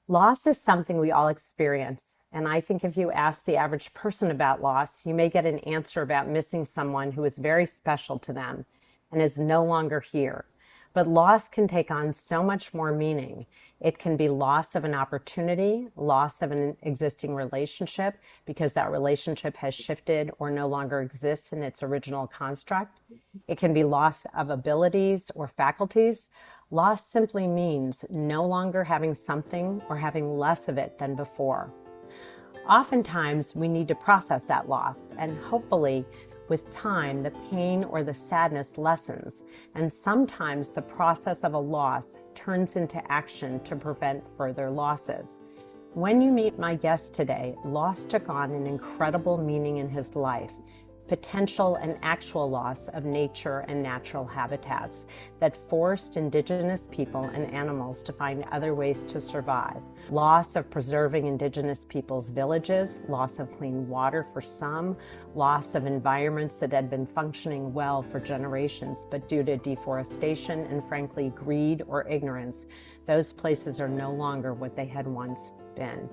Loss is something we all experience, and I think if you ask the average person about loss, you may get an answer about missing someone who is very special to them and is no longer here. But loss can take on so much more meaning. It can be loss of an opportunity, loss of an existing relationship because that relationship has shifted or no longer exists in its original construct. It can be loss of abilities or faculties. Loss simply means no longer having something or having less of it than before. Oftentimes, we need to process that loss, and hopefully, with time, the pain or the sadness lessens, and sometimes the process of a loss turns into action to prevent further losses. When you meet my guest today, loss took on an incredible meaning in his life. Potential and actual loss of nature and natural habitats that forced indigenous people and animals to find other ways to survive. Loss of preserving indigenous people's villages, loss of clean water for some, loss of environments that had been functioning well for generations, but due to deforestation and frankly greed or ignorance, those places are no longer what they had once been.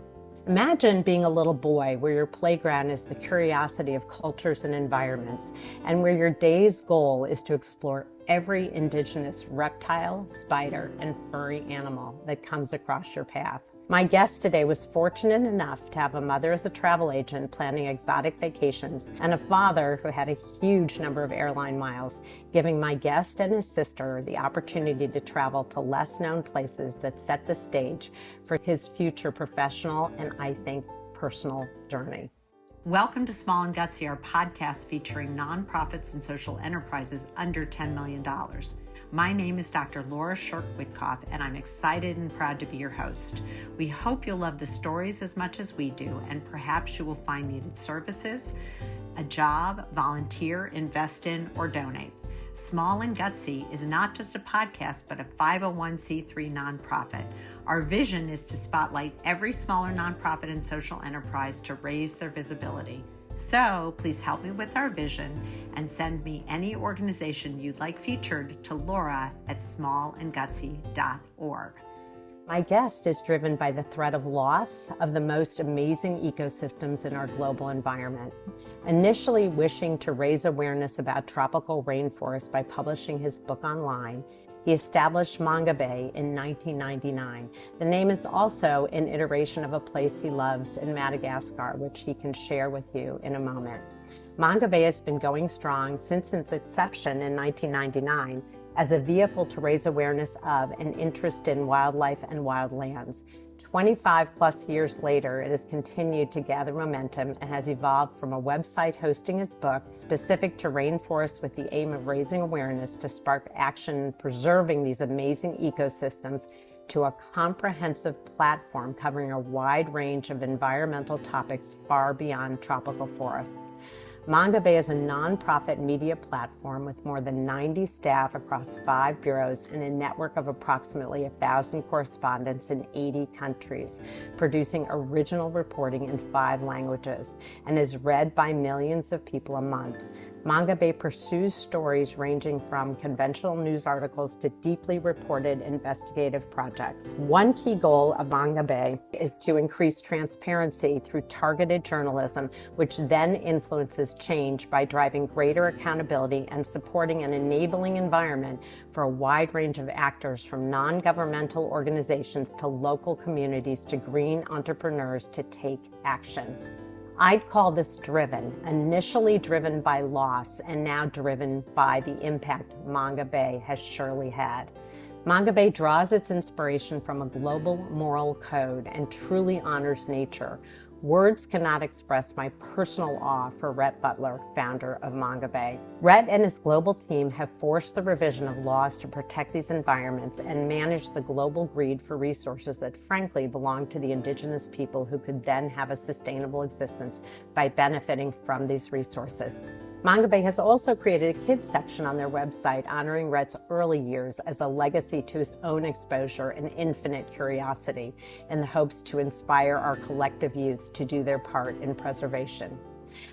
Imagine being a little boy where your playground is the curiosity of cultures and environments, and where your day's goal is to explore every indigenous reptile, spider, and furry animal that comes across your path. My guest today was fortunate enough to have a mother as a travel agent planning exotic vacations and a father who had a huge number of airline miles, giving my guest and his sister the opportunity to travel to less known places that set the stage for his future professional and, I think, personal journey. Welcome to Small and Gutsy, our podcast featuring nonprofits and social enterprises under $10 million. My name is Dr. Laura Shirk-Witkoff, and I'm excited and proud to be your host. We hope you'll love the stories as much as we do, and perhaps you will find needed services, a job, volunteer, invest in, or donate. Small and Gutsy is not just a podcast, but a 501c3 nonprofit. Our vision is to spotlight every smaller nonprofit and social enterprise to raise their visibility. So please help me with our vision and send me any organization you'd like featured to laura@smallandgutsy.org. My guest is driven by the threat of loss of the most amazing ecosystems in our global environment. Initially wishing to raise awareness about tropical rainforests by publishing his book online, he established Mongabay in 1999. The name is also an iteration of a place he loves in Madagascar, which he can share with you in a moment. Mongabay has been going strong since its inception in 1999 as a vehicle to raise awareness of and interest in wildlife and wildlands. 25 plus years later, it has continued to gather momentum and has evolved from a website hosting his book specific to rainforests with the aim of raising awareness to spark action in preserving these amazing ecosystems to a comprehensive platform covering a wide range of environmental topics far beyond tropical forests. Mongabay is a nonprofit media platform with more than 90 staff across 5 bureaus and a network of approximately 1,000 correspondents in 80 countries, producing original reporting in 5 languages, and is read by millions of people a month. Mongabay pursues stories ranging from conventional news articles to deeply reported investigative projects. One key goal of Mongabay is to increase transparency through targeted journalism, which then influences change by driving greater accountability and supporting an enabling environment for a wide range of actors, from non-governmental organizations to local communities to green entrepreneurs, to take action. I'd call this driven, initially driven by loss and now driven by the impact Mongabay has surely had. Mongabay draws its inspiration from a global moral code and truly honors nature. Words cannot express my personal awe for Rhett Butler, founder of Mongabay. Rhett and his global team have forced the revision of laws to protect these environments and manage the global greed for resources that frankly belong to the indigenous people who could then have a sustainable existence by benefiting from these resources. Mongabay has also created a kids section on their website honoring Rhett's early years as a legacy to his own exposure and infinite curiosity, in the hopes to inspire our collective youth to do their part in preservation.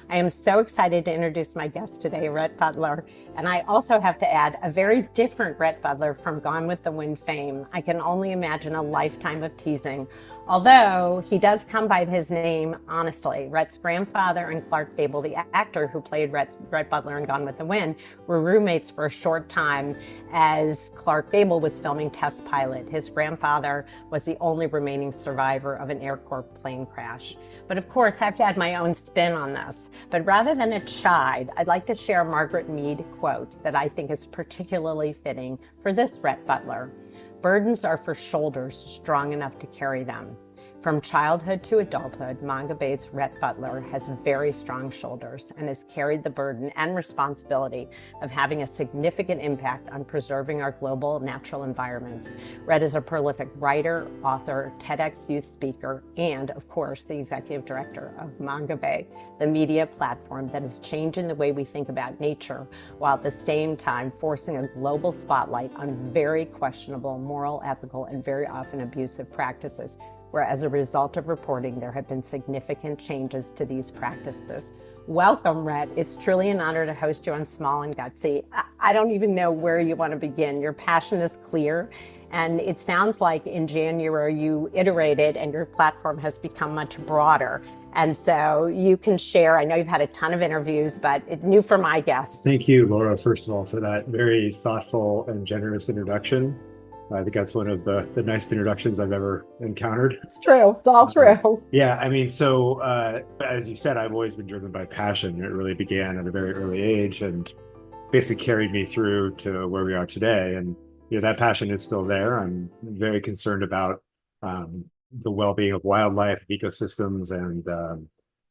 I am so excited to introduce my guest today, Rhett Butler. And I also have to add a very different Rhett Butler from Gone with the Wind fame. I can only imagine a lifetime of teasing. Although he does come by his name honestly. Rhett's grandfather and Clark Gable, the actor who played Rhett Butler in Gone with the Wind, were roommates for a short time as Clark Gable was filming Test Pilot. His grandfather was the only remaining survivor of an Air Corps plane crash. But of course, I have to add my own spin on this. But rather than a chide, I'd like to share a Margaret Mead quote that I think is particularly fitting for this Rhett Butler. Burdens are for shoulders strong enough to carry them. From childhood to adulthood, Mongabay's Rhett Butler has very strong shoulders and has carried the burden and responsibility of having a significant impact on preserving our global natural environments. Rhett is a prolific writer, author, TEDx youth speaker, and of course, the executive director of Mongabay, the media platform that is changing the way we think about nature, while at the same time forcing a global spotlight on very questionable moral, ethical, and very often abusive practices, where as a result of reporting, there have been significant changes to these practices. Welcome, Rhett. It's truly an honor to host you on Small and Gutsy. I don't even know where you want to begin. Your passion is clear, and it sounds like in January you iterated and your platform has become much broader. And so you can share, I know you've had a ton of interviews, but it's new for my guests. Thank you, Laura, first of all, for that very thoughtful and generous introduction. I think that's one of the nice introductions I've ever encountered. It's true. It's all true. Yeah, I mean, so as you said, I've always been driven by passion. It really began at a very early age and basically carried me through to where we are today. And that passion is still there. I'm very concerned about the well-being of wildlife, ecosystems, and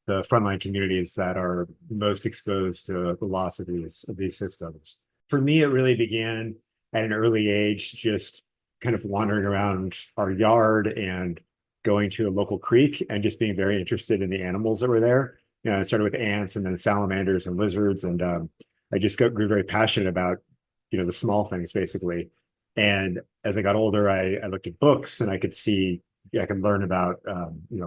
the frontline communities that are most exposed to the loss of these systems. For me, it really began at an early age, just kind of wandering around our yard and going to a local creek and just being very interested in the animals that were there. I started with ants and then salamanders and lizards. And I just grew very passionate about, the small things basically. And as I got older, I looked at books and I could see, I could learn about,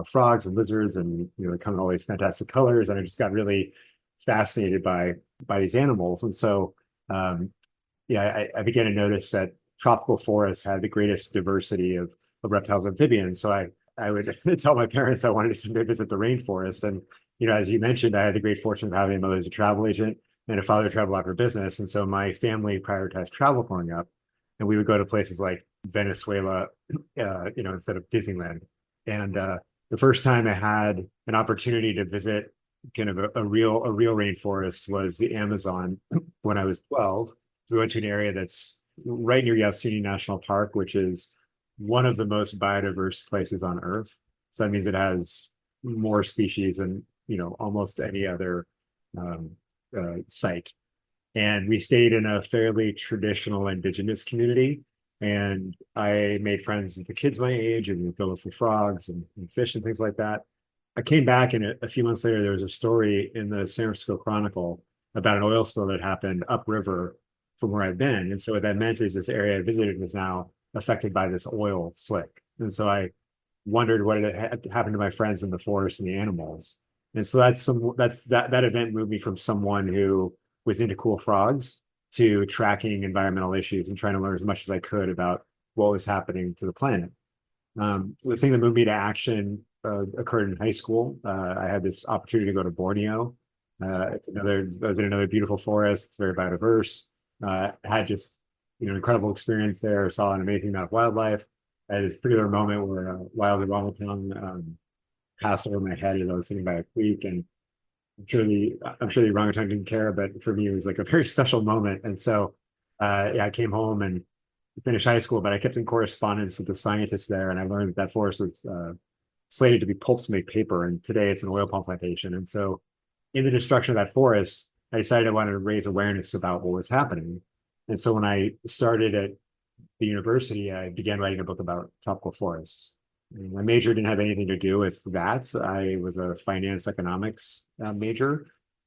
frogs and lizards and, they come in all these fantastic colors. And I just got really fascinated by these animals. And so, I began to notice that tropical forests had the greatest diversity of reptiles and amphibians. So I would tell my parents I wanted to visit the rainforest. And, as you mentioned, I had the great fortune of having a mother who's a travel agent and a father who traveled out for business. And so my family prioritized travel growing up. And we would go to places like Venezuela, instead of Disneyland. And the first time I had an opportunity to visit kind of a real rainforest was the Amazon when I was 12. We went to an area that's right near Yasuni National Park, which is one of the most biodiverse places on Earth. So that means it has more species than almost any other site. And we stayed in a fairly traditional indigenous community. And I made friends with the kids my age, and we go look for frogs and fish and things like that. I came back, and a few months later, there was a story in the San Francisco Chronicle about an oil spill that happened upriver from where I've been. And so what that meant is this area I visited was now affected by this oil slick. And so I wondered what had happened to my friends in the forest and the animals. And so that event moved me from someone who was into cool frogs to tracking environmental issues and trying to learn as much as I could about what was happening to the planet. The thing that moved me to action occurred in high school. I had this opportunity to go to Borneo. I was in another beautiful forest. It's very biodiverse. Had just incredible experience there. Saw an amazing amount of wildlife. I had this particular moment where a wild orangutan passed over my head as I was sitting by a creek, and I'm sure the orangutan didn't care, but for me it was like a very special moment. And so I came home and finished high school, but I kept in correspondence with the scientists there, and I learned that forest was slated to be pulped to make paper, and today it's an oil palm plantation. And so in the destruction of that forest, I decided I wanted to raise awareness about what was happening. And so when I started at the university, I began writing a book about tropical forests. And my major didn't have anything to do with that. I was a finance economics major,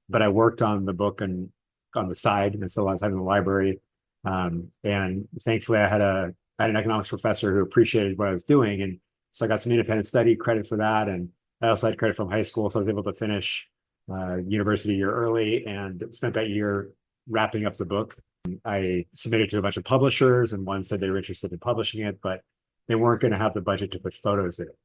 but I worked on the book and on the side and spent a lot of time in the library. And thankfully I had an economics professor who appreciated what I was doing. And so I got some independent study credit for that. And I also had credit from high school. So I was able to finish university a year early and spent that year wrapping up the book. I submitted to a bunch of publishers, and one said they were interested in publishing it, but they weren't going to have the budget to put photos in it.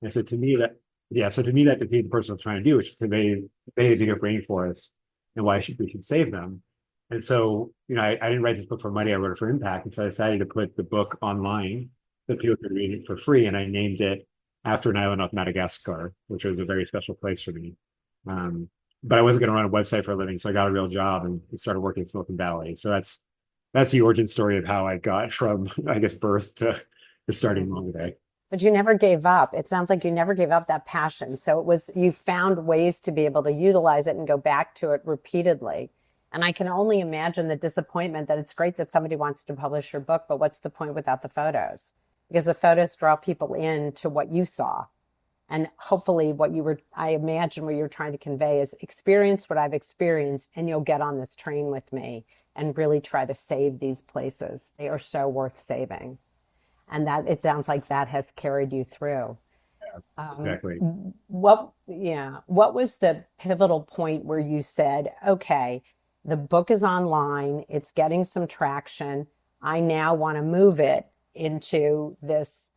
And so to me that, yeah, so to me that defeated the person I'm trying to do, which is convey the extinct rainforests and why we should save them. And so, I didn't write this book for money, I wrote it for impact. And so I decided to put the book online so people could read it for free. And I named it after an island off Madagascar, which was a very special place for me. But I wasn't going to run a website for a living, so I got a real job and started working in Silicon Valley. So that's the origin story of how I got from, I guess, birth to starting Mongabay. But you never gave up. It sounds like you never gave up that passion. So you found ways to be able to utilize it and go back to it repeatedly. And I can only imagine the disappointment that it's great that somebody wants to publish your book, but what's the point without the photos? Because the photos draw people into what you saw. And hopefully I imagine what you're trying to convey is experience what I've experienced, and you'll get on this train with me and really try to save these places. They are so worth saving. And that it sounds like that has carried you through. Exactly. What was the pivotal point where you said, okay, the book is online, it's getting some traction. I now want to move it into this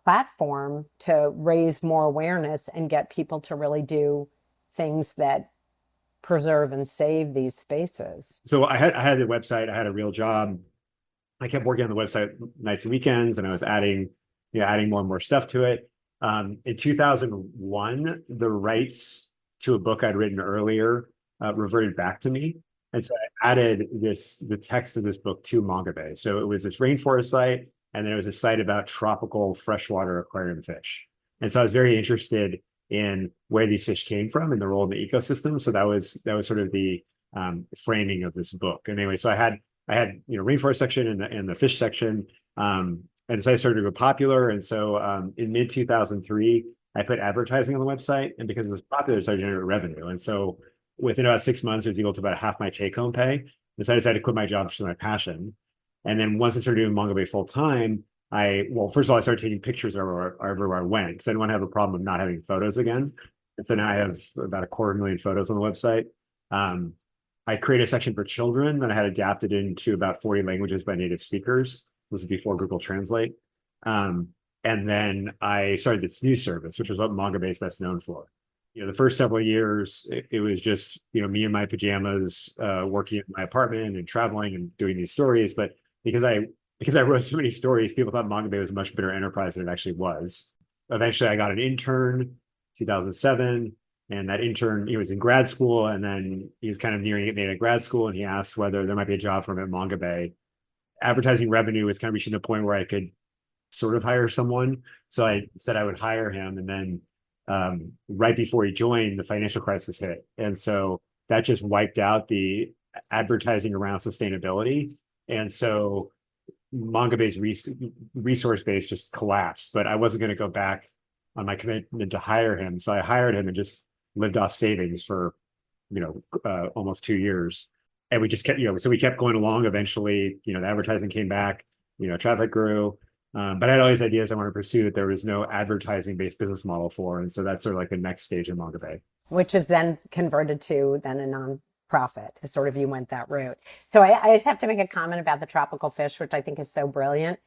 platform to raise more awareness and get people to really do things that preserve and save these spaces. So I had the website, I had a real job. I kept working on the website nights and weekends, and I was adding more and more stuff to it. In 2001, the rights to a book I'd written earlier reverted back to me. And so I added the text of this book to Mongabay. So it was this rainforest site, and then it was a site about tropical freshwater aquarium fish. And so I was very interested in where these fish came from and the role in the ecosystem. So that was sort of the framing of this book. And anyway, so I had rainforest section and the fish section. And so I started to go popular. And so in mid 2003, I put advertising on the website, and because it was popular, it started generating revenue. And so within about 6 months, it was equal to about half my take-home pay. And so I decided to quit my job for my passion. And then once I started doing Mongabay full time, first of all, I started taking pictures everywhere I went, because I didn't want to have a problem of not having photos again. And so now I have about 250,000 photos on the website. I created a section for children that I had adapted into about 40 languages by native speakers. This is before Google Translate. And then I started this news service, which is what Mongabay is best known for. The first several years, it was just, me in my pajamas, working in my apartment and traveling and doing these stories. But because I wrote so many stories, people thought Mongabay was a much bigger enterprise than it actually was. Eventually, I got an intern, 2007. And that intern, he was in grad school, and then he was kind of nearing the end of grad school, and he asked whether there might be a job for him at Mongabay. Advertising revenue was kind of reaching a point where I could sort of hire someone. So I said I would hire him. And then right before he joined, the financial crisis hit. And so that just wiped out the advertising around sustainability. And so Mongabay's resource base just collapsed. But I wasn't going to go back on my commitment to hire him. So I hired him and just lived off savings for, almost 2 years. And we just kept, so we kept going along. Eventually, the advertising came back, traffic grew. But I had all these ideas I wanted to pursue that there was no advertising-based business model for. And so that's sort of like the next stage in Mongabay. Which is then converted to then a nonprofit, is sort of you went that route. So I just have to make a comment about the tropical fish, which I think is so brilliant.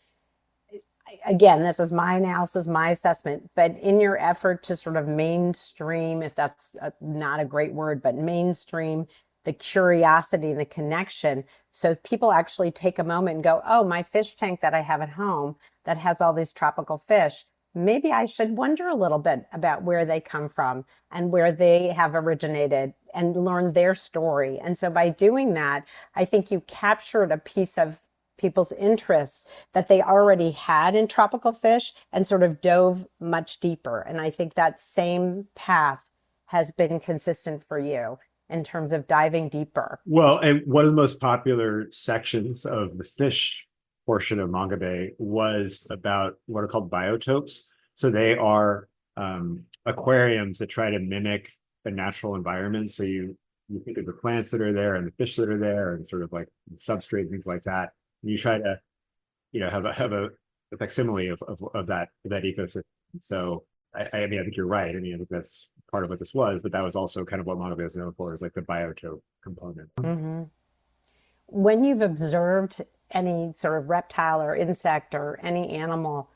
Again, this is my analysis, my assessment, but in your effort to sort of mainstream, if that's not a great word, but mainstream the curiosity and the connection, so people actually take a moment and go, oh, my fish tank that I have at home that has all these tropical fish, maybe I should wonder a little bit about where they come from and where they have originated and learn their story. And so by doing that, I think you captured a piece of people's interests that they already had in tropical fish and sort of dove much deeper. And I think that same path has been consistent for you in terms of diving deeper. Well, and one of the most popular sections of the fish portion of Mongabay was about what are called biotopes. So they are aquariums that try to mimic a natural environment. So you think of the plants that are there and the fish that are there and sort of like substrate, things like that. And you try to, have a facsimile of that ecosystem. So I think you're right. I think that's part of what this was, but that was also kind of what Mongabay is known for, is like the biotope component. Hmm. When you've observed any sort of reptile or insect or any animal,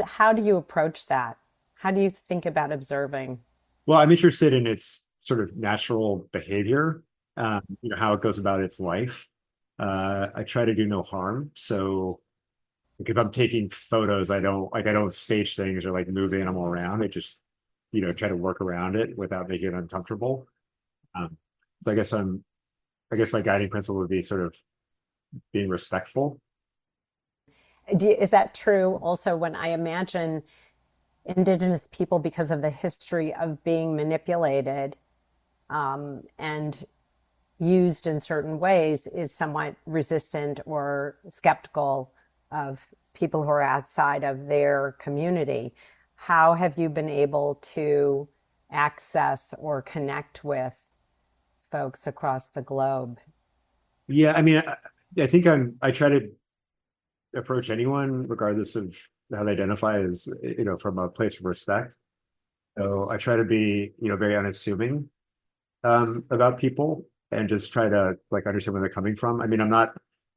how do you approach that? How do you think about observing? Well, I'm interested in its sort of natural behavior, how it goes about its life. I try to do no harm. So like if I'm taking photos, I don't stage things or like move the animal around. I just, try to work around it without making it uncomfortable. Um, so I guess my guiding principle would be sort of being respectful. Is that true also when I imagine indigenous people, because of the history of being manipulated and used in certain ways, is somewhat resistant or skeptical of people who are outside of their community? How have you been able to access or connect with folks across the globe? Yeah, I think I try to approach anyone regardless of how they identify as, from a place of respect. So I try to be, very unassuming about people and just try to like understand where they're coming from. I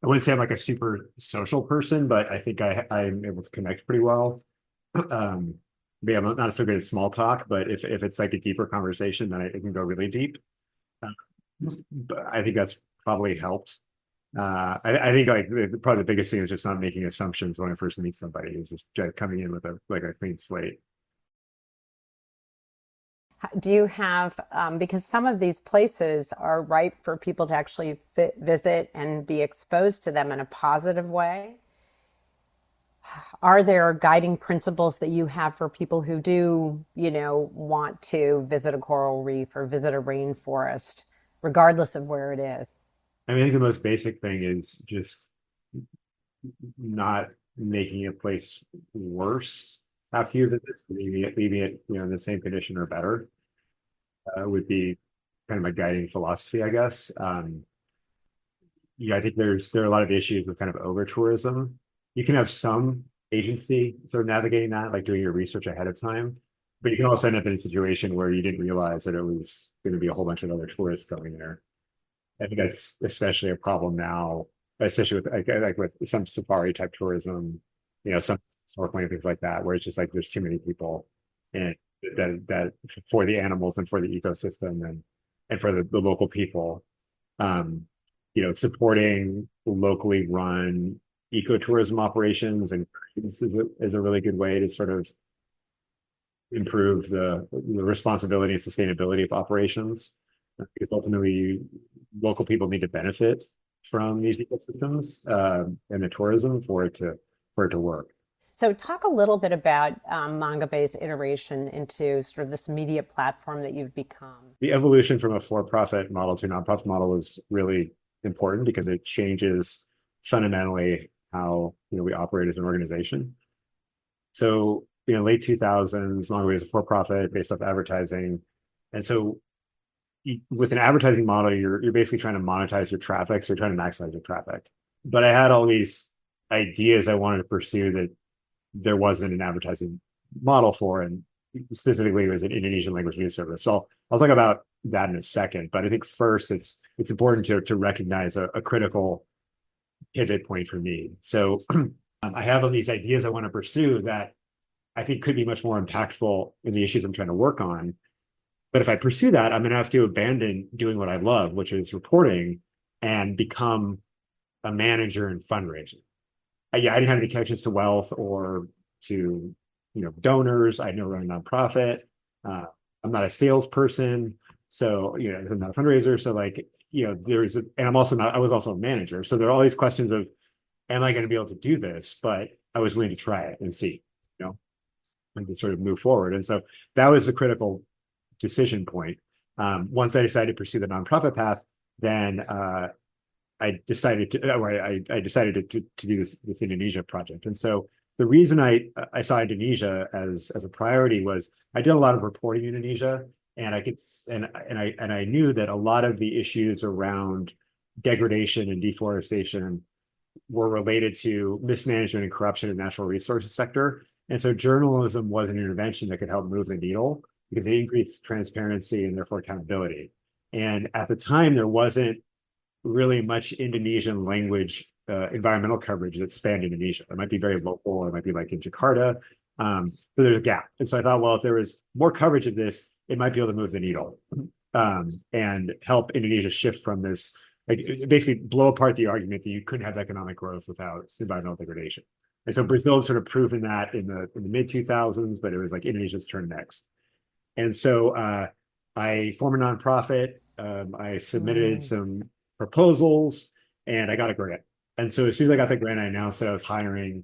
wouldn't say I'm like a super social person, but I think I'm able to connect pretty well. Um, but yeah, I'm not so good at small talk, but if it's like a deeper conversation, then it can go really deep. Uh, but I think that's probably helped. I think like probably the biggest thing is just not making assumptions when I first meet somebody. Is just coming in with a clean slate. Do you have, because some of these places are ripe for people to actually visit and be exposed to them in a positive way? Are there guiding principles that you have for people who do, want to visit a coral reef or visit a rainforest, regardless of where it is? I think the most basic thing is just not making a place worse after you visit, leaving it, in the same condition or better, would be kind of my guiding philosophy, I guess. I think there are a lot of issues with kind of over tourism. You can have some agency sort of navigating that, like doing your research ahead of time, but you can also end up in a situation where you didn't realize that it was going to be a whole bunch of other tourists going there. I think that's especially a problem now, especially with like with some safari type tourism, some snorkeling and things like that, where it's just like there's too many people, and that for the animals and for the ecosystem and for the local people, um, supporting locally run ecotourism operations and this is a really good way to sort of improve the responsibility and sustainability of operations, because ultimately local people need to benefit from these ecosystems and the tourism for it to work. So, talk a little bit about Mongabay's iteration into sort of this media platform that you've become. The evolution from a for-profit model to a nonprofit model is really important because it changes fundamentally how we operate as an organization. So, late 2000s, Mongabay is a for-profit based off advertising, and so with an advertising model, you're basically trying to monetize your traffic, so you're trying to maximize your traffic. But I had all these ideas I wanted to pursue that there wasn't an advertising model for, and specifically it was an Indonesian language news service. So I'll talk about that in a second. But I think first it's important to recognize a critical pivot point for me. So I have all these ideas I want to pursue that I think could be much more impactful in the issues I'm trying to work on. But if I pursue that, I'm going to have to abandon doing what I love, which is reporting, and become a manager in fundraising. I didn't have any connections to wealth or to donors. I never run a nonprofit. I'm not a salesperson, so I'm not a fundraiser. So and I was also a manager. So there are all these questions of, am I going to be able to do this? But I was willing to try it and see, and to sort of move forward. And so that was the critical decision point. Once I decided to pursue the nonprofit path, then I decided to do this Indonesia project. And so the reason I saw Indonesia as a priority was I did a lot of reporting in Indonesia, and I knew that a lot of the issues around degradation and deforestation were related to mismanagement and corruption in the natural resources sector. And so journalism was an intervention that could help move the needle because they increased transparency and therefore accountability. And at the time, there wasn't really much Indonesian language environmental coverage that spanned Indonesia. It might be very local, or it might be like in Jakarta. So there's a gap. And so I thought, well, if there was more coverage of this, it might be able to move the needle and help Indonesia shift from this, like basically blow apart the argument that you couldn't have economic growth without environmental degradation. And so Brazil had sort of proven that in the mid 2000s, but it was like Indonesia's turn next. And so I formed a nonprofit. I submitted some proposals and I got a grant. And so as soon as I got the grant, I announced that I was hiring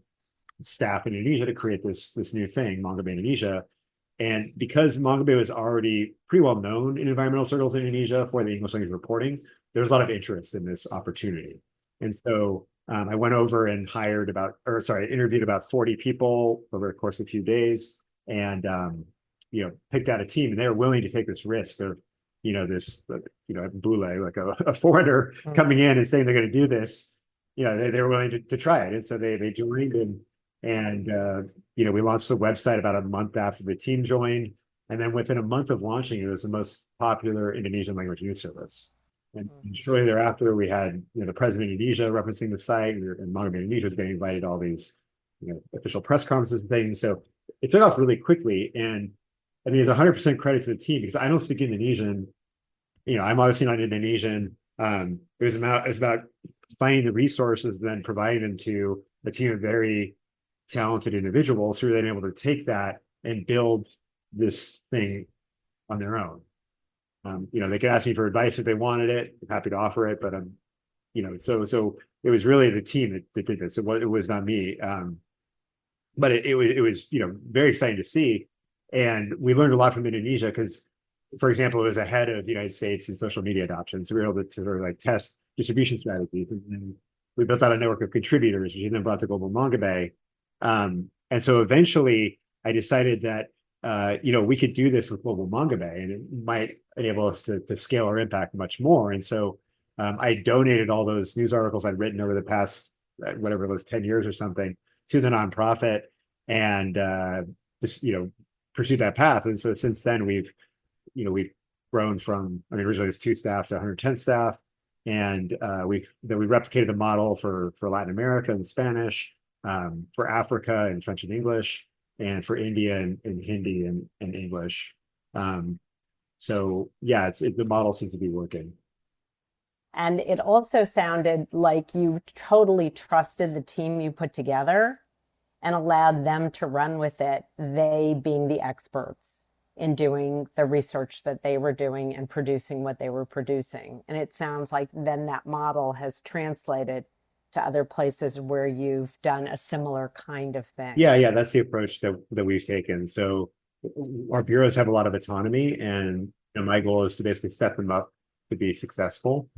staff in Indonesia to create this new thing, Mongabay Indonesia. And because Mongabay was already pretty well known in environmental circles in Indonesia for the English language reporting, there was a lot of interest in this opportunity. And so I went over and interviewed about 40 people over the course of a few days, and picked out a team, and they were willing to take this risk of this bule, like a foreigner coming in and saying they're going to do this. They were willing to try it, and so they joined, and we launched the website about a month after the team joined, and then within a month of launching, it was the most popular Indonesian language news service. And shortly thereafter, we had the president of Indonesia referencing the site, and Mongabay Indonesia was getting invited to all these official press conferences and things. So it took off really quickly, and I mean, it's 100% credit to the team, because I don't speak Indonesian. I'm obviously not Indonesian. It was about finding the resources, and then providing them to a team of very talented individuals who were then able to take that and build this thing on their own. They could ask me for advice if they wanted it. I'm happy to offer it, but so it was really the team that did this. It was not me. But it was very exciting to see. And we learned a lot from Indonesia because, for example, it was ahead of the United States in social media adoption. So we were able to sort of like test distribution strategies. And then we built out a network of contributors, which then brought to Global Mongabay. And so eventually I decided that, we could do this with Global Mongabay, and it might enable us to scale our impact much more. And so I donated all those news articles I'd written over the past, whatever it was, 10 years or something, to the nonprofit, and pursued that path. And so since then we've grown from, originally it was 2 staff to 110 staff. And we replicated the model for Latin America in Spanish, for Africa in French and English, and for India in Hindi and English. So yeah, the model seems to be working. And it also sounded like you totally trusted the team you put together and allowed them to run with it, they being the experts in doing the research that they were doing and producing what they were producing. And it sounds like then that model has translated to other places where you've done a similar kind of thing. Yeah, that's the approach that we've taken. So our bureaus have a lot of autonomy, and my goal is to basically set them up to be successful.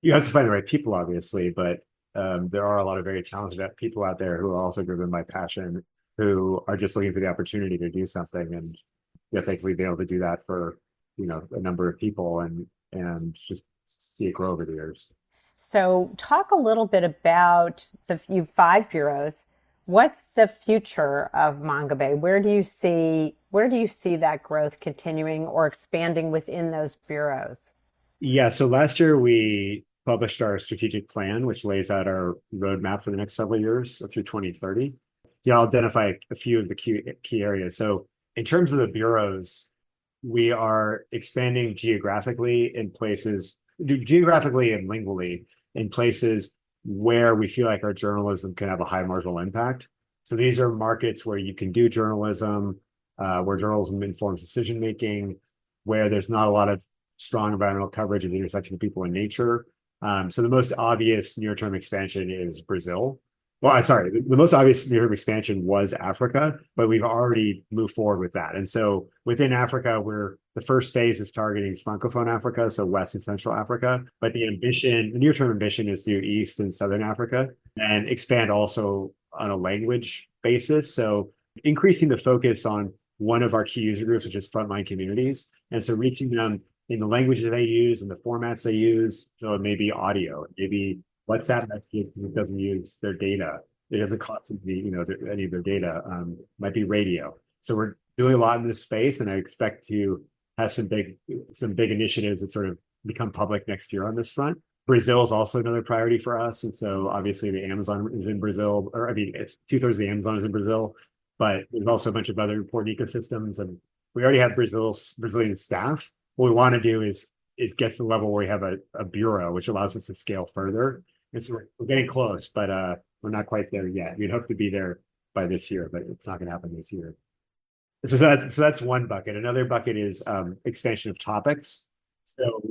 You have to find the right people, obviously, but there are a lot of very talented people out there who are also driven by passion, who are just looking for the opportunity to do something. And thankfully be able to do that for a number of people, and just see it grow over the years. So talk a little bit about you've 5 bureaus. What's the future of Mongabay? Where do you see that growth continuing or expanding within those bureaus? Yeah, so last year we published our strategic plan, which lays out our roadmap for the next several years through 2030. I'll identify a few of the key areas. So in terms of the bureaus, we are expanding geographically and lingually in places where we feel like our journalism can have a high marginal impact. So these are markets where you can do journalism, where journalism informs decision making, where there's not a lot of strong environmental coverage at the intersection of people and nature. So the most obvious near-term expansion is Brazil. Well, sorry, the most obvious near-term expansion was Africa, but we've already moved forward with that. And so within Africa, the first phase is targeting Francophone Africa, so West and Central Africa. But the near-term ambition is to do East and Southern Africa, and expand also on a language basis. So increasing the focus on one of our key user groups, which is frontline communities. And so reaching them in the languages they use and the formats they use. So it may be audio, maybe WhatsApp messages, because it doesn't use their data. It doesn't cost them any of their data. Might be radio. So we're doing a lot in this space, and I expect to have some big initiatives that sort of become public next year on this front. Brazil is also another priority for us, and so obviously the Amazon is in Brazil, or I mean, it's 2/3 of the Amazon is in Brazil, but there's also a bunch of other important ecosystems, and we already have Brazilian staff. What we want to do is get to the level where we have a bureau, which allows us to scale further. And so we're getting close, but we're not quite there yet. We'd hope to be there by this year, but it's not going to happen this year. So that's one bucket. Another bucket is expansion of topics. So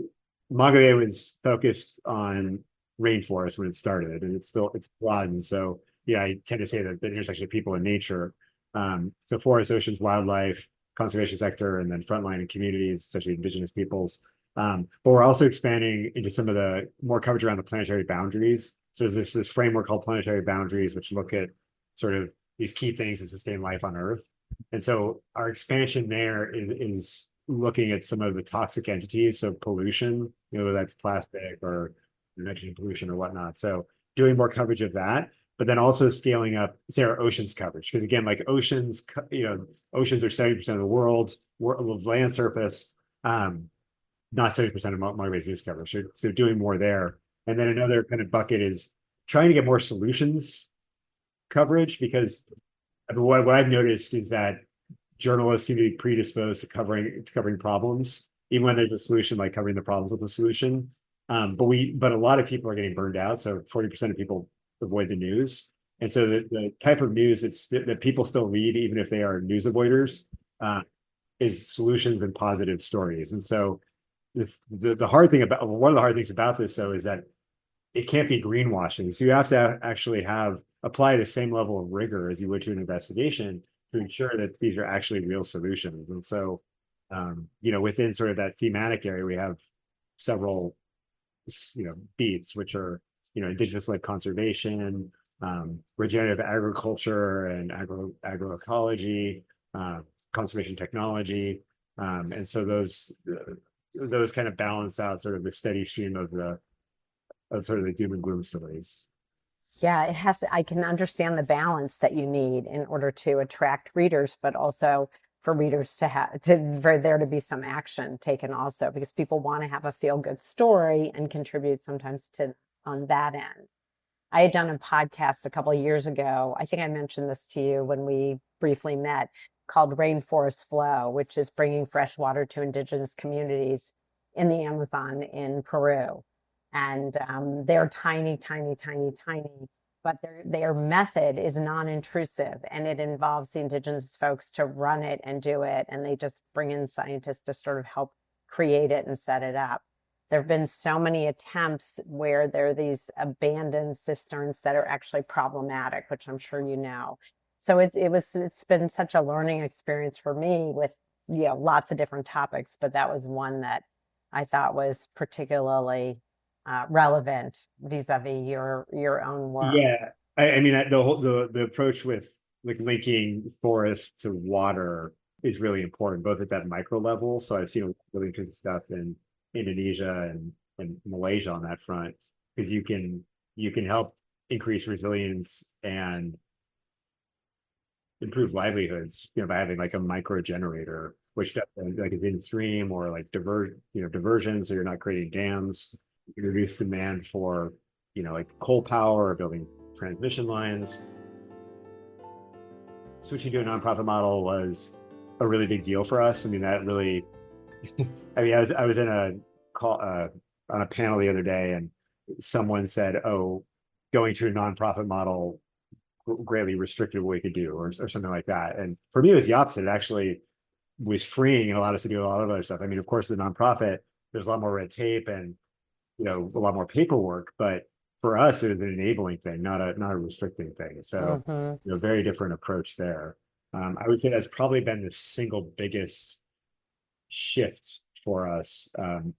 Mongabay was focused on rainforest when it started, and it's broadened. So yeah, I tend to say that the intersection of people and nature. So forests, oceans, wildlife, conservation sector, and then frontline and communities, especially indigenous peoples. But we're also expanding into some of the more coverage around the planetary boundaries. So there's this framework called planetary boundaries, which look at sort of these key things that sustain life on Earth. And so our expansion there is looking at some of the toxic entities, so pollution, whether that's plastic or nitrogen pollution or whatnot. So doing more coverage of that, but then also scaling up, say, our oceans coverage. Because again, like oceans, oceans are 70% of the world of land surface, not 70% of Mongabay's news coverage. So doing more there. And then another kind of bucket is trying to get more solutions coverage, because what I've noticed is that journalists seem to be predisposed to covering problems, even when there's a solution, like covering the problems with the solution. But a lot of people are getting burned out. So 40% of people avoid the news. And so the type of news that people still read, even if they are news avoiders, is solutions and positive stories. And so the hard thing about one of the hard things about this, though, is that it can't be greenwashing. So you have to actually apply the same level of rigor as you would to an investigation to ensure that these are actually real solutions. And so, within sort of that thematic area, we have several, beats, which are, indigenous-led conservation, regenerative agriculture and agroecology, conservation technology. And so those kind of balance out sort of the steady stream of sort of the doom and gloom stories. Yeah, it has to, I can understand the balance that you need in order to attract readers, but also for readers for there to be some action taken also, because people want to have a feel-good story and contribute sometimes on that end. I had done a podcast a couple of years ago. I think I mentioned this to you when we briefly met, called Rainforest Flow, which is bringing fresh water to indigenous communities in the Amazon in Peru. And they're tiny, tiny, tiny, tiny, but their method is non-intrusive, and it involves the indigenous folks to run it and do it. And they just bring in scientists to sort of help create it and set it up. There have been so many attempts where there are these abandoned cisterns that are actually problematic, which I'm sure you know. So it's been such a learning experience for me with lots of different topics, but that was one that I thought was particularly relevant vis-a-vis your own work. Yeah, I mean the approach with like linking forest to water is really important, both at that micro level. So I've seen really interesting stuff in Indonesia and Malaysia on that front, because you can help increase resilience and improve livelihoods, by having like a micro generator, which like is in stream or like diversion, so you're not creating dams. You reduce demand for like coal power or building transmission lines. Switching to a nonprofit model was a really big deal for us. I mean, that really, I mean, I was in a call on a panel the other day, and someone said, "Oh, going to a nonprofit model greatly restricted what we could do," or something like that. And for me, it was the opposite. It actually was freeing and allowed us to do a lot of other stuff. I mean, of course, the nonprofit, there's a lot more red tape and a lot more paperwork, but for us, it was an enabling thing, not a restricting thing. So, very different approach there. I would say that's probably been the single biggest shift for us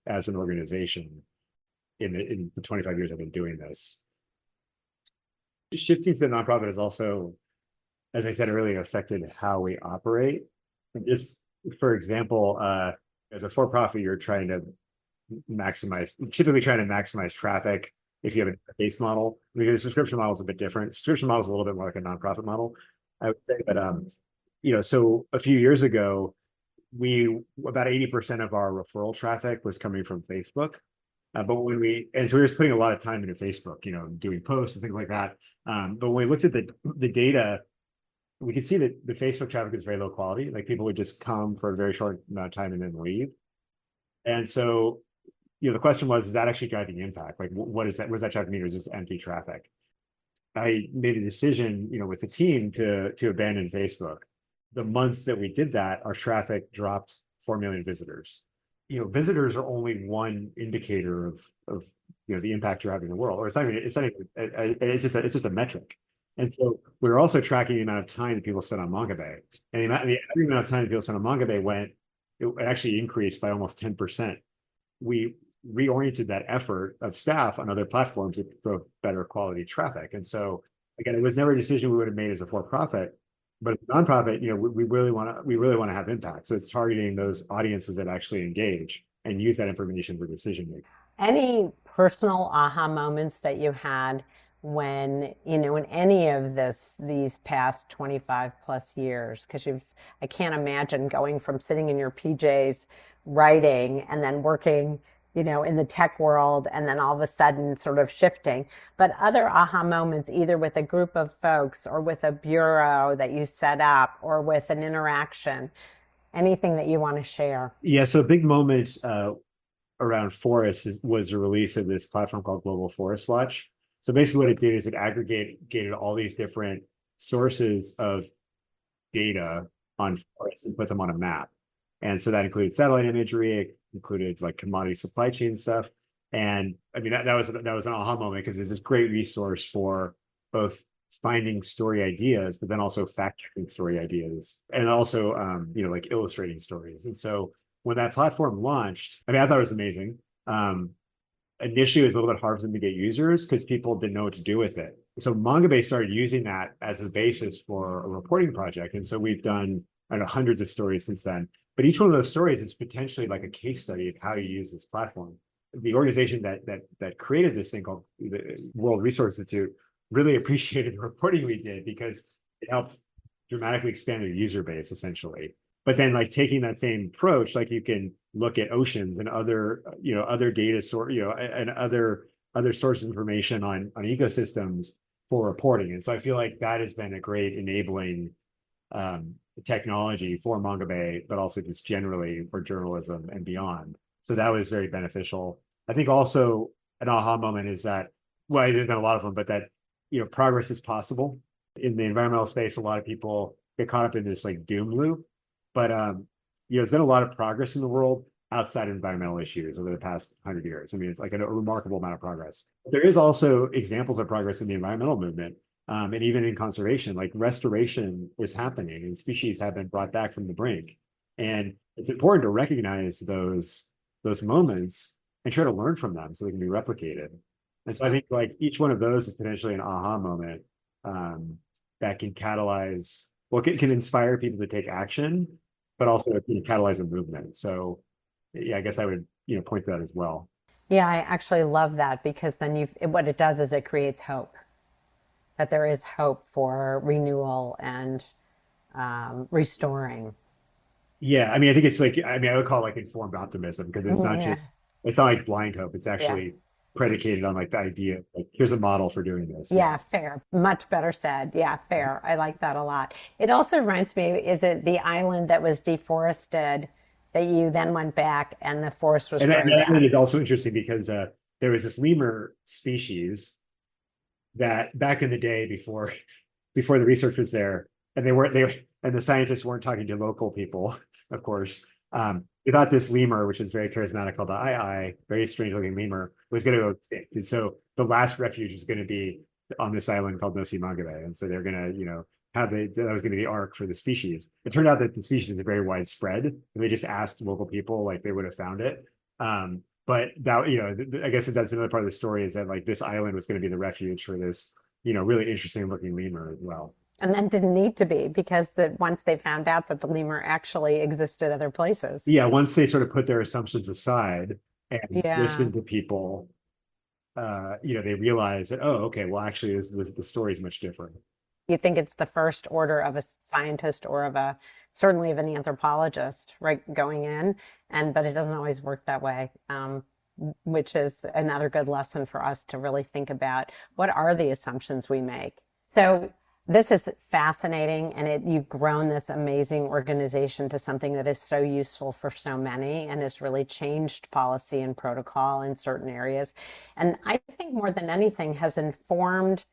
as an organization in the 25 years I've been doing this. Shifting to the nonprofit has also, as I said earlier, affected how we operate. And just for example, as a for-profit, you're typically trying to maximize traffic if you have a base model. Because the subscription model is a bit different. Subscription model is a little bit more like a nonprofit model, I would say. But so a few years ago, about 80% of our referral traffic was coming from Facebook. But so we were spending a lot of time into Facebook, doing posts and things like that. But when we looked at the data, we could see that the Facebook traffic is very low quality. Like people would just come for a very short amount of time and then leave. And so, the question was, is that actually driving impact? Like, what is that? Was that traffic meter? Is just empty traffic? I made a decision, with the team to abandon Facebook. The month that we did that, our traffic dropped 4 million visitors. Visitors are only one indicator of the impact you're having in the world. Or it's not even, it's just a metric. And so we're also tracking the amount of time that people spend on Mongabay. And the amount of time that people spend on Mongabay it actually increased by almost 10%. We reoriented that effort of staff on other platforms that drove better quality traffic. And so again, it was never a decision we would have made as a for-profit, but as a nonprofit, we really want to have impact. So it's targeting those audiences that actually engage and use that information for decision making. Any personal aha moments that you had when, in any of these past 25 plus years? Because I can't imagine going from sitting in your PJs writing and then working, in the tech world, and then all of a sudden sort of shifting. But other aha moments, either with a group of folks or with a bureau that you set up or with an interaction, anything that you want to share? Yeah, so a big moment around forests was the release of this platform called Global Forest Watch. So basically what it did is it aggregated all these different sources of data on forests and put them on a map. And so that included satellite imagery, it included like commodity supply chain stuff. And I mean, that was an aha moment, because there's this great resource for both finding story ideas, but then also fact-checking story ideas, and also, like illustrating stories. And so when that platform launched, I mean, I thought it was amazing. Initially, it was a little bit hard for them to get users because people didn't know what to do with it. So Mongabay started using that as the basis for a reporting project. And so we've done, I don't know, hundreds of stories since then. But each one of those stories is potentially like a case study of how you use this platform. The organization that created this thing called the World Resource Institute really appreciated the reporting we did, because it helped dramatically expand their user base, essentially. But then, like, taking that same approach, like, you can look at oceans and other data source, and other sources of information on ecosystems for reporting. And so I feel like that has been a great enabling technology for Mongabay, but also just generally for journalism and beyond. So that was very beneficial. I think also an aha moment is that, well, there's been a lot of them, but that, progress is possible. In the environmental space, a lot of people get caught up in this like doom loop. But there's been a lot of progress in the world outside of environmental issues over the past 100 years. I mean, it's like a remarkable amount of progress. There is also examples of progress in the environmental movement, and even in conservation. Like, restoration is happening, and species have been brought back from the brink. And it's important to recognize those moments and try to learn from them so they can be replicated. And so I think, like, each one of those is potentially an aha moment that can catalyze, well, can inspire people to take action, but also catalyze a movement. So yeah, I guess I would point to that as well. Yeah, I actually love that, because then what it does is it creates hope, that there is hope for renewal and restoring. Yeah, I mean, I think it's like, I mean, I would call it like informed optimism, because it's not Yeah, just, it's not like blind hope. It's yeah, actually predicated on like the idea, like, here's a model for doing this. yeah, fair. Much better said. Yeah, fair. I like that a lot. It also reminds me, is it the island that was deforested that you then went back and the forest was And growing that back? is also interesting, because there was this lemur species that back in the day, before the research was there, and and the scientists weren't talking to local people, of course. We thought this lemur, which is very charismatic, called the very strange looking lemur, was going to go extinct. And so the last refuge is going to be on this island called Nosy Mongabay. And so they're going to, that was going to be the ark for the species. It turned out that the species is very widespread, and they just asked local people, like, they would have found it. But that, I guess that's another part of the story, is that, like, this island was going to be the refuge for this, really interesting looking lemur as well. And then didn't need to be, because once they found out that the lemur actually existed other places. Yeah, once they sort of put their assumptions aside and Yeah. listen to people, they realize that, oh, okay, well, actually, the story is much different. You think it's the first order of a scientist or of a certainly of an anthropologist, right, going in, and but it doesn't always work that way. Which is another good lesson for us to really think about what are the assumptions we make. So this is fascinating, and you've grown this amazing organization to something that is so useful for so many and has really changed policy and protocol in certain areas. And I think more than anything has informed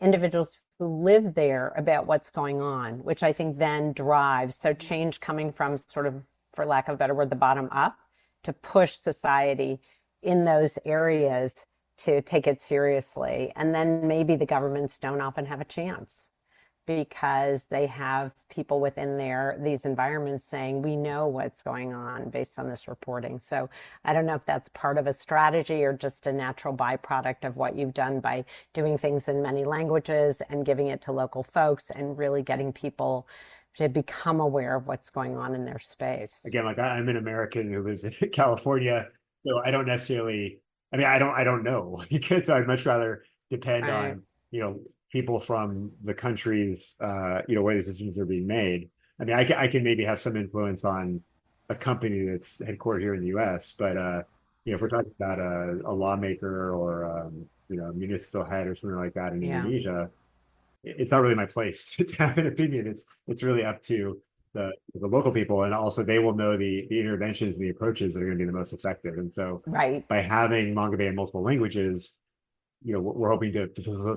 individuals who live there about what's going on, which I think then drives so change coming from sort of, for lack of a better word, the bottom up to push society in those areas to take it seriously. And then maybe the governments don't often have a chance because they have people within these environments saying, we know what's going on based on this reporting. So I don't know if that's part of a strategy or just a natural byproduct of what you've done by doing things in many languages and giving it to local folks and really getting people to become aware of what's going on in their space. Again, like I'm an American who lives in California, so I don't necessarily, I don't know because I'd much rather depend on, people from the countries, where the decisions are being made. I can maybe have some influence on a company that's headquartered here in the US, but, if we're talking about a lawmaker or, a municipal head or something like that in Indonesia, it's not really my place to have an opinion. It's really up to the local people, and also they will know the interventions and the approaches that are going to be the most effective. And so by having Mongabay in multiple languages, we're hoping to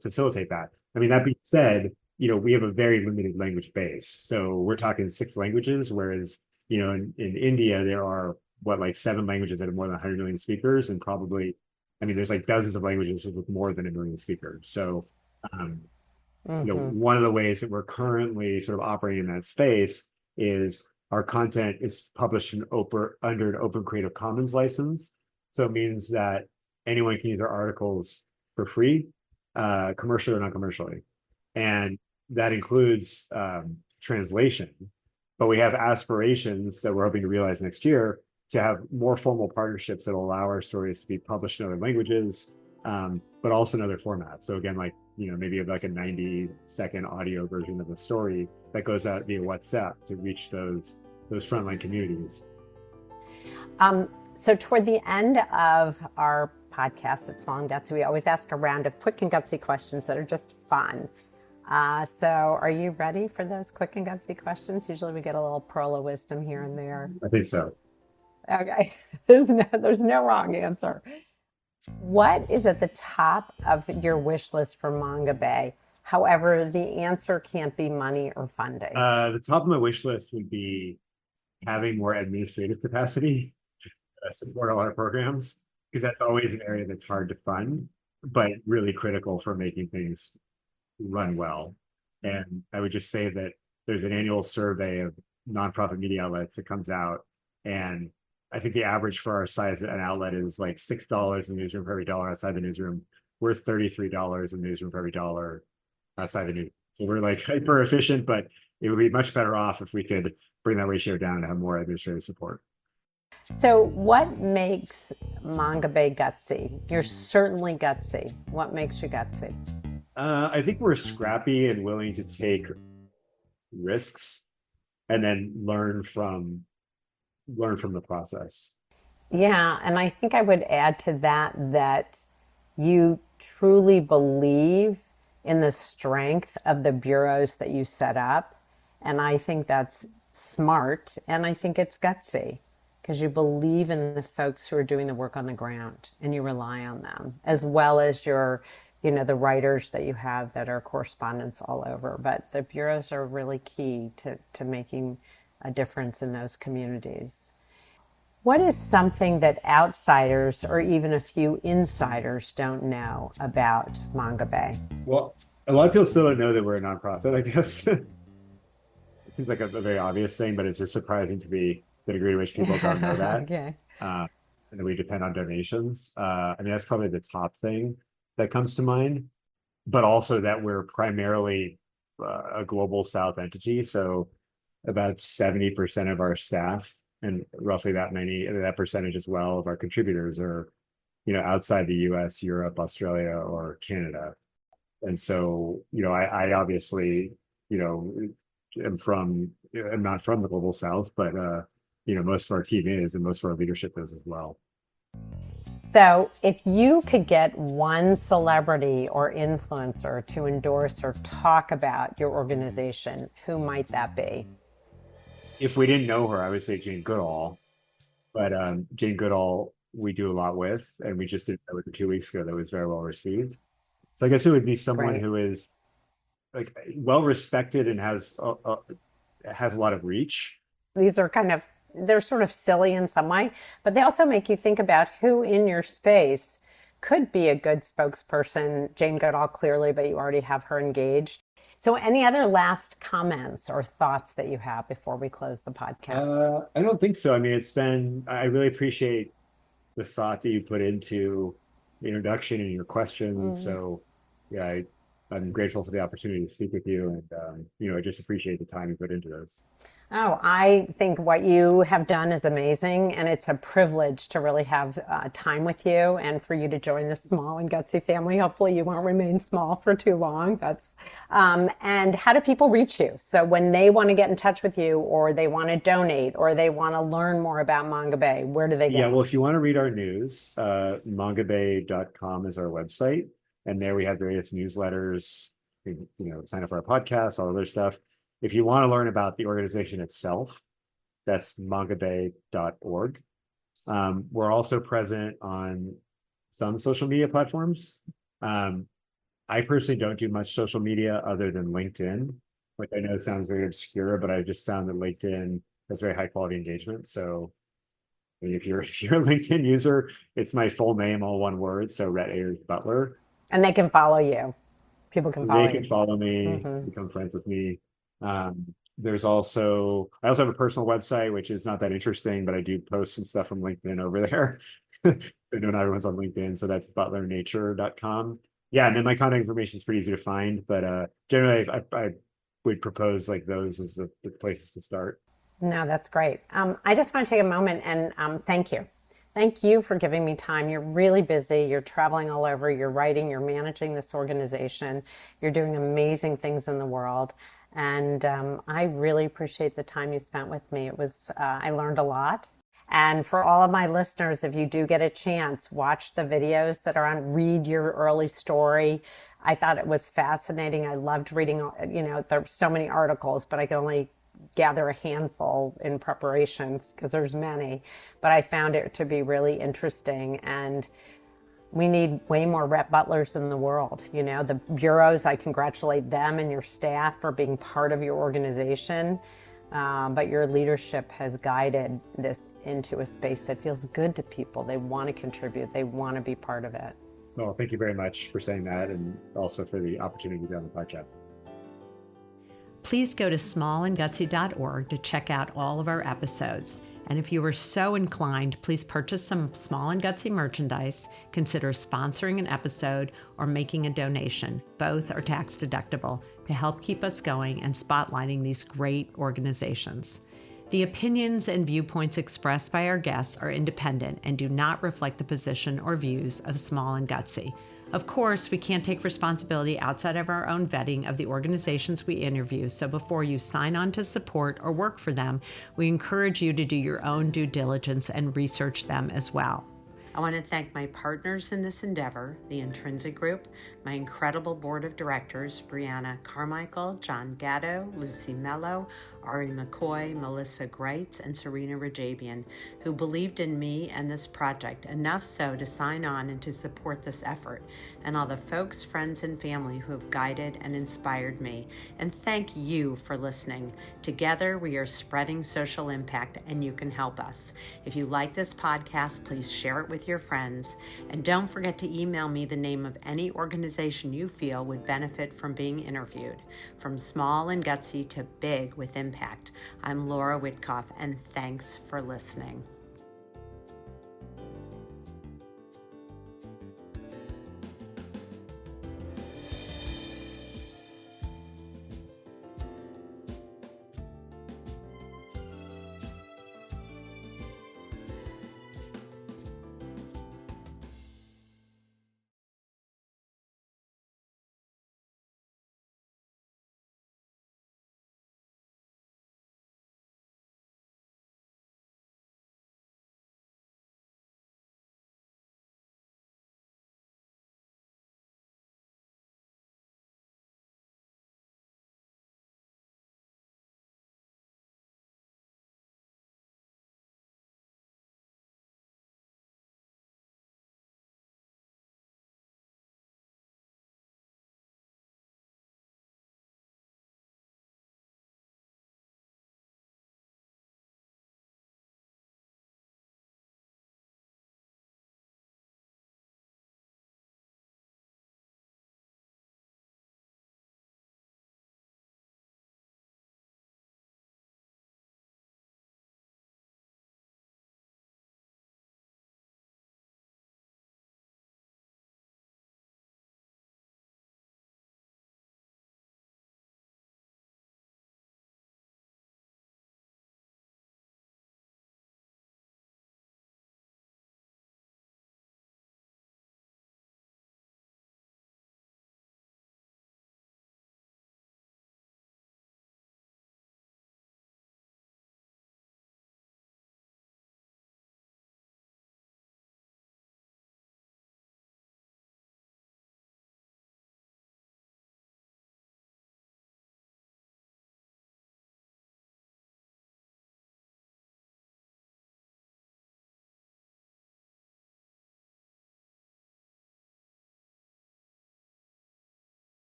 facilitate that. That being said, we have a very limited language base. So we're talking 6 languages, whereas, in India, there are like 7 languages that have more than 100 million speakers, and probably, there's like dozens of languages with more than 1 million speakers. So, one of the ways that we're currently sort of operating in that space is our content is published under an open Creative Commons license. So it means that anyone can use our articles for free, commercially or non-commercially. And that includes translation. But we have aspirations that we're hoping to realize next year to have more formal partnerships that will allow our stories to be published in other languages, but also in other formats. So again, like, maybe like a 90-second audio version of the story that goes out via WhatsApp to reach those frontline communities. So toward the end of our podcast at Small and Gutsy, we always ask a round of quick and gutsy questions that are just fun. So are you ready for those quick and gutsy questions? Usually we get a little pearl of wisdom here and there. I think so. Okay, there's no wrong answer. What is at the top of your wish list for Mongabay? However, the answer can't be money or funding. The top of my wish list would be having more administrative capacity to support all our programs, because that's always an area that's hard to fund, but really critical for making things run well. And I would just say that there's an annual survey of nonprofit media outlets that comes out, and I think the average for our size an outlet is like $6 in the newsroom for every dollar outside the newsroom. We're $33 in the newsroom for every dollar outside the newsroom. So we're like hyper efficient, but it would be much better off if we could bring that ratio down to have more administrative support. So what makes Mongabay gutsy? You're certainly gutsy. What makes you gutsy? I think we're scrappy and willing to take risks and then learn from the process. Yeah, and I think I would add to that you truly believe in the strength of the bureaus that you set up. And I think that's smart, and I think it's gutsy because you believe in the folks who are doing the work on the ground and you rely on them, as well as the writers that you have that are correspondents all over. But the bureaus are really key to making a difference in those communities. What is something that outsiders or even a few insiders don't know about Mongabay? Well, a lot of people still don't know that we're a nonprofit, I guess. It seems like a very obvious thing, but it's just surprising to me the degree to which people don't know that. Okay. And that we depend on donations. That's probably the top thing that comes to mind, but also that we're primarily a global South entity. So about 70% of our staff and roughly that percentage as well of our contributors are, outside the US, Europe, Australia, or Canada. And so, I obviously, you know, I'm not from the global South, but, most of our team is, and most of our leadership is as well. So, if you could get one celebrity or influencer to endorse or talk about your organization, who might that be? If we didn't know her, I would say Jane Goodall, but Jane Goodall, we do a lot with, and we just did that with her 2 weeks ago. That was very well received. So I guess it would be someone Great. who is like well respected and has a lot of reach. These are they're sort of silly in some way, but they also make you think about who in your space could be a good spokesperson. Jane Goodall, clearly, but you already have her engaged. So, any other last comments or thoughts that you have before we close the podcast? I don't think so. I mean, I really appreciate the thought that you put into the introduction and your questions. Mm. So, yeah, I'm grateful for the opportunity to speak with you, and I just appreciate the time you put into this. Oh, I think what you have done is amazing, and it's a privilege to really have time with you and for you to join this small and gutsy family. Hopefully, you won't remain small for too long. And how do people reach you? So when they want to get in touch with you, or they want to donate, or they want to learn more about Mongabay, where do they Yeah, go? well, if you want to read our news, mongabay.com is our website, and there we have various newsletters. Sign up for our podcast, all other stuff. If you want to learn about the organization itself, that's mongabay.org. We're also present on some social media platforms. I personally don't do much social media other than LinkedIn, which I know sounds very obscure, but I just found that LinkedIn has very high quality engagement. So if you're a LinkedIn user, it's my full name, all one word. So Rhett Ayers Butler. And they can follow you. People can They follow can you. follow me, Hmm. become friends with me. I also have a personal website, which is not that interesting, but I do post some stuff from LinkedIn over there. So not everyone's on LinkedIn. So that's butlernature.com. Yeah. And then my contact information is pretty easy to find, but generally I would propose like those as the places to start. No, that's great. I just want to take a moment and thank you. Thank you for giving me time. You're really busy. You're traveling all over. You're writing. You're managing this organization. You're doing amazing things in the world. And I really appreciate the time you spent with me. I learned a lot. And for all of my listeners, if you do get a chance, watch the videos that are on, read your early story. I thought it was fascinating. I loved reading, there's so many articles, but I could only gather a handful in preparations because there's many, but I found it to be really interesting. And we need way more rep butlers in the world. The bureaus, I congratulate them and your staff for being part of your organization. But your leadership has guided this into a space that feels good to people. They want to contribute. They want to be part of it. Well, thank you very much for saying that, and also for the opportunity to be on the podcast. Please go to smallandgutsy.org to check out all of our episodes. And if you are so inclined, please purchase some Small and Gutsy merchandise, consider sponsoring an episode, or making a donation. Both are tax deductible to help keep us going and spotlighting these great organizations. The opinions and viewpoints expressed by our guests are independent and do not reflect the position or views of Small and Gutsy. Of course, we can't take responsibility outside of our own vetting of the organizations we interview, so before you sign on to support or work for them, we encourage you to do your own due diligence and research them as well. I want to thank my partners in this endeavor, the Intrinsic Group, my incredible board of directors, Brianna Carmichael, John Gatto, Lucy Mello, Ari McCoy, Melissa Greitz, and Serena Rajabian, who believed in me and this project enough so to sign on and to support this effort, and all the folks, friends, and family who have guided and inspired me. And thank you for listening. Together, we are spreading social impact, and you can help us. If you like this podcast, please share it with your friends. And don't forget to email me the name of any organization you feel would benefit from being interviewed. From small and gutsy to big with impact. I'm Laura Witkoff, and thanks for listening.